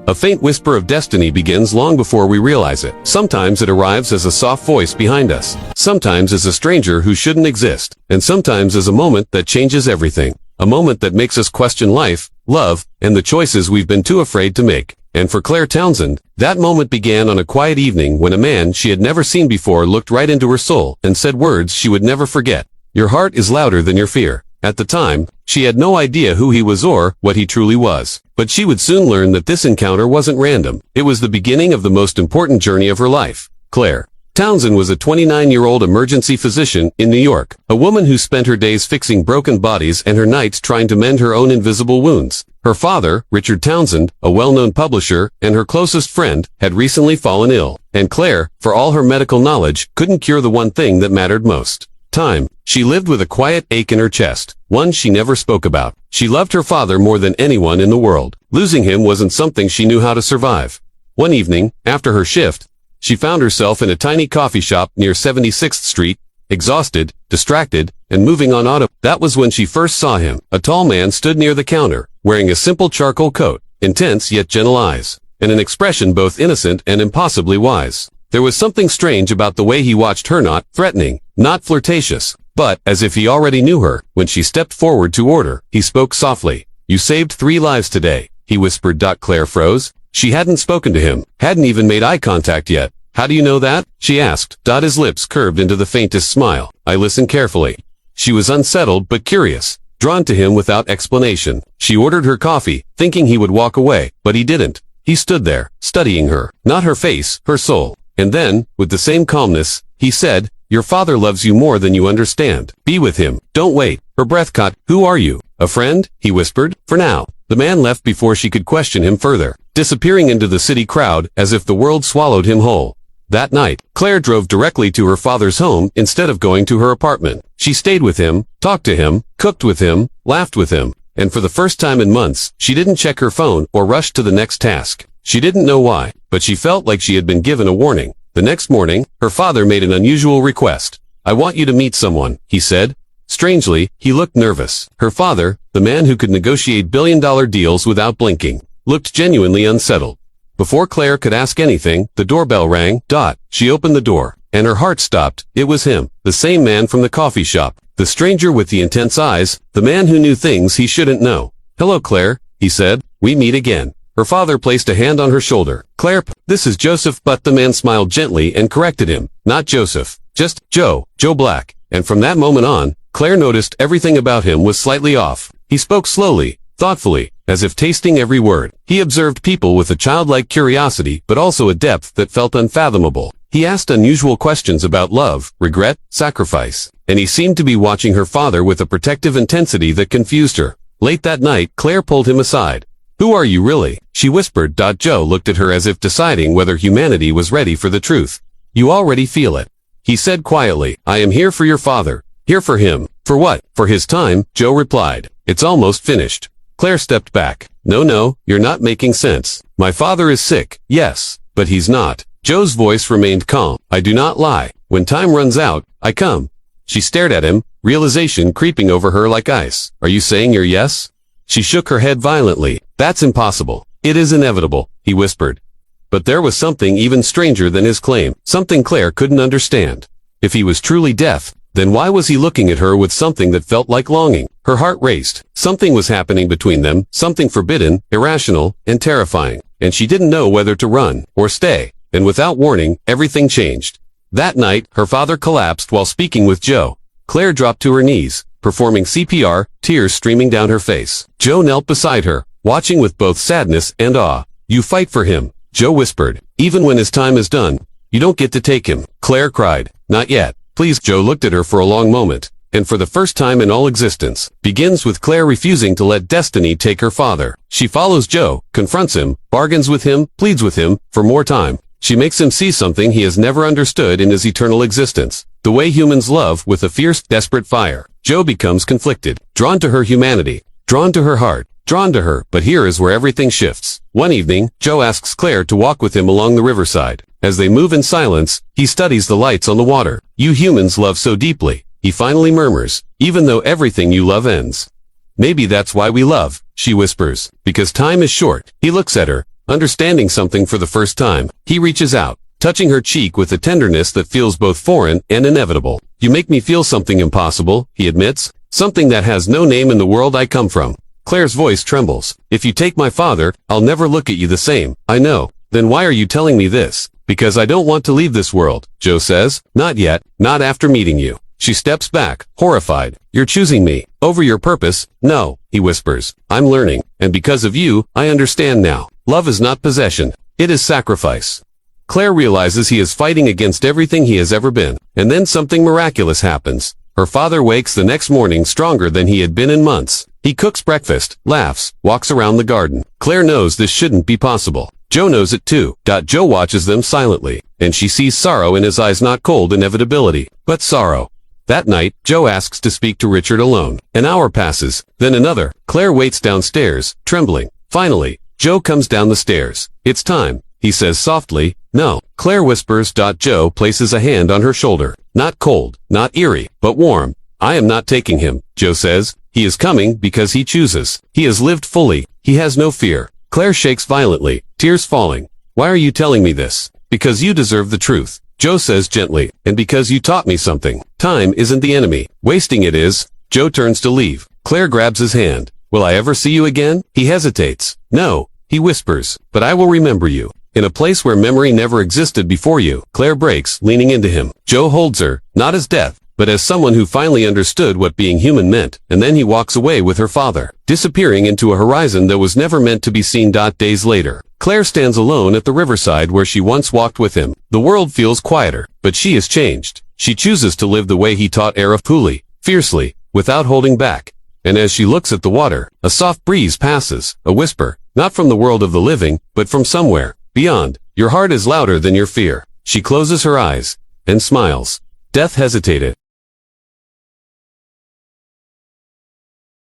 A faint whisper of destiny begins long before we realize it. Sometimes it arrives as a soft voice behind us. Sometimes as a stranger who shouldn't exist. And sometimes as a moment that changes everything. A moment that makes us question life, love, and the choices we've been too afraid to make. And for Claire Townsend, that moment began on a quiet evening when a man she had never seen before looked right into her soul and said words she would never forget. Your heart is louder than your fear. At the time, she had no idea who he was or what he truly was. But she would soon learn that this encounter wasn't random. It was the beginning of the most important journey of her life. Claire Townsend was a 29-year-old emergency physician in New York, a woman who spent her days fixing broken bodies and her nights trying to mend her own invisible wounds. Her father, Richard Townsend, a well-known publisher and her closest friend, had recently fallen ill, and Claire, for all her medical knowledge, couldn't cure the one thing that mattered most. Time. She lived with a quiet ache in her chest, one she never spoke about. She loved her father more than anyone in the world. Losing him wasn't something she knew how to survive. One evening, after her shift, she found herself in a tiny coffee shop near 76th Street, exhausted, distracted, and moving on auto. That was when she first saw him. A tall man stood near the counter, wearing a simple charcoal coat, intense yet gentle eyes, and an expression both innocent and impossibly wise. There was something strange about the way he watched her, not threatening, not flirtatious, but as if he already knew her. When she stepped forward to order, he spoke softly. You saved 3 lives today, he whispered. Claire froze. She hadn't spoken to him, hadn't even made eye contact yet. How do you know that? She asked. His lips curved into the faintest smile. I listened carefully. She was unsettled but curious, drawn to him without explanation. She ordered her coffee, thinking he would walk away, but he didn't. He stood there, studying her, not her face, her soul. And then, with the same calmness, he said, Your father loves you more than you understand. Be with him. Don't wait. Her breath caught. Who are you? A friend? He whispered. For now. The man left before she could question him further, disappearing into the city crowd as if the world swallowed him whole. That night, Claire drove directly to her father's home instead of going to her apartment. She stayed with him, talked to him, cooked with him, laughed with him, and for the first time in months, she didn't check her phone or rush to the next task. She didn't know why, but she felt like she had been given a warning. The next morning, her father made an unusual request. I want you to meet someone, he said. Strangely, he looked nervous. Her father, the man who could negotiate billion-dollar deals without blinking, looked genuinely unsettled. Before Claire could ask anything, the doorbell rang. She opened the door, and her heart stopped. It was him, the same man from the coffee shop, the stranger with the intense eyes, the man who knew things he shouldn't know. Hello, Claire, he said. We meet again. Her father placed a hand on her shoulder. Claire, this is Joseph, but the man smiled gently and corrected him. Not Joseph, just Joe Black. And from that moment on, Claire noticed everything about him was slightly off. He spoke slowly, thoughtfully, as if tasting every word. He observed people with a childlike curiosity, but also a depth that felt unfathomable. He asked unusual questions about love, regret, sacrifice, and he seemed to be watching her father with a protective intensity that confused her. Late that night, Claire pulled him aside. Who are you really? She whispered. Joe looked at her as if deciding whether humanity was ready for the truth. You already feel it. He said quietly, I am here for your father. Here for him. For what? For his time, Joe replied. It's almost finished. Claire stepped back. No, you're not making sense. My father is sick, yes, but he's not. Joe's voice remained calm. I do not lie. When time runs out, I come. She stared at him, realization creeping over her like ice. Are you saying your yes? She shook her head violently. That's impossible. It is inevitable, he whispered. But there was something even stranger than his claim, something Claire couldn't understand. If he was truly deaf, then why was he looking at her with something that felt like longing? Her heart raced. Something was happening between them, something forbidden, irrational, and terrifying, and she didn't know whether to run or stay. And without warning, everything changed. That night, her father collapsed while speaking with Joe. Claire dropped to her knees, performing CPR, tears streaming down her face. Joe knelt beside her, watching with both sadness and awe. You fight for him, Joe whispered. Even when his time is done, you don't get to take him. Claire cried. Not yet. Please. Joe looked at her for a long moment, and for the first time in all existence, begins with Claire refusing to let destiny take her father. She follows Joe, confronts him, bargains with him, pleads with him, for more time. She makes him see something he has never understood in his eternal existence. The way humans love with a fierce, desperate fire. Joe becomes conflicted, drawn to her humanity, drawn to her heart, drawn to her, but here is where everything shifts. One evening, Joe asks Claire to walk with him along the riverside. As they move in silence, he studies the lights on the water. You humans love so deeply, he finally murmurs, even though everything you love ends. Maybe that's why we love, she whispers, because time is short. He looks at her, understanding something for the first time. He reaches out, touching her cheek with a tenderness that feels both foreign and inevitable. You make me feel something impossible, he admits, something that has no name in the world I come from. Claire's voice trembles. If you take my father, I'll never look at you the same. I know. Then why are you telling me this? Because I don't want to leave this world, Joe says. Not yet, not after meeting you. She steps back, horrified. You're choosing me. Over your purpose? No, he whispers. I'm learning, and because of you, I understand now. Love is not possession. It is sacrifice. Claire realizes he is fighting against everything he has ever been, and then something miraculous happens. Her father wakes the next morning stronger than he had been in months. He cooks breakfast, laughs, walks around the garden. Claire knows this shouldn't be possible. Joe knows it too. Joe watches them silently, and she sees sorrow in his eyes, not cold inevitability, but sorrow. That night, Joe asks to speak to Richard alone. An hour passes, then another. Claire waits downstairs, trembling. Finally, Joe comes down the stairs. It's time, he says softly. No. Claire whispers. Joe places a hand on her shoulder. Not cold, not eerie, but warm. I am not taking him, Joe says. He is coming because he chooses. He has lived fully. He has no fear. Claire shakes violently, tears falling. Why are you telling me this? Because you deserve the truth, Joe says gently, and because you taught me something. Time isn't the enemy. Wasting it is. Joe turns to leave. Claire grabs his hand. Will I ever see you again? He hesitates. No, he whispers, but I will remember you. In a place where memory never existed before you. Claire breaks, leaning into him. Joe holds her, not as death, but as someone who finally understood what being human meant, and then he walks away with her father, disappearing into a horizon that was never meant to be seen. Days later, Claire stands alone at the riverside where she once walked with him. The world feels quieter, but she is changed. She chooses to live the way he taught her, fully, fiercely, without holding back. And as she looks at the water, a soft breeze passes, a whisper, not from the world of the living, but from somewhere beyond. Your heart is louder than your fear. She closes her eyes and smiles. Death hesitated.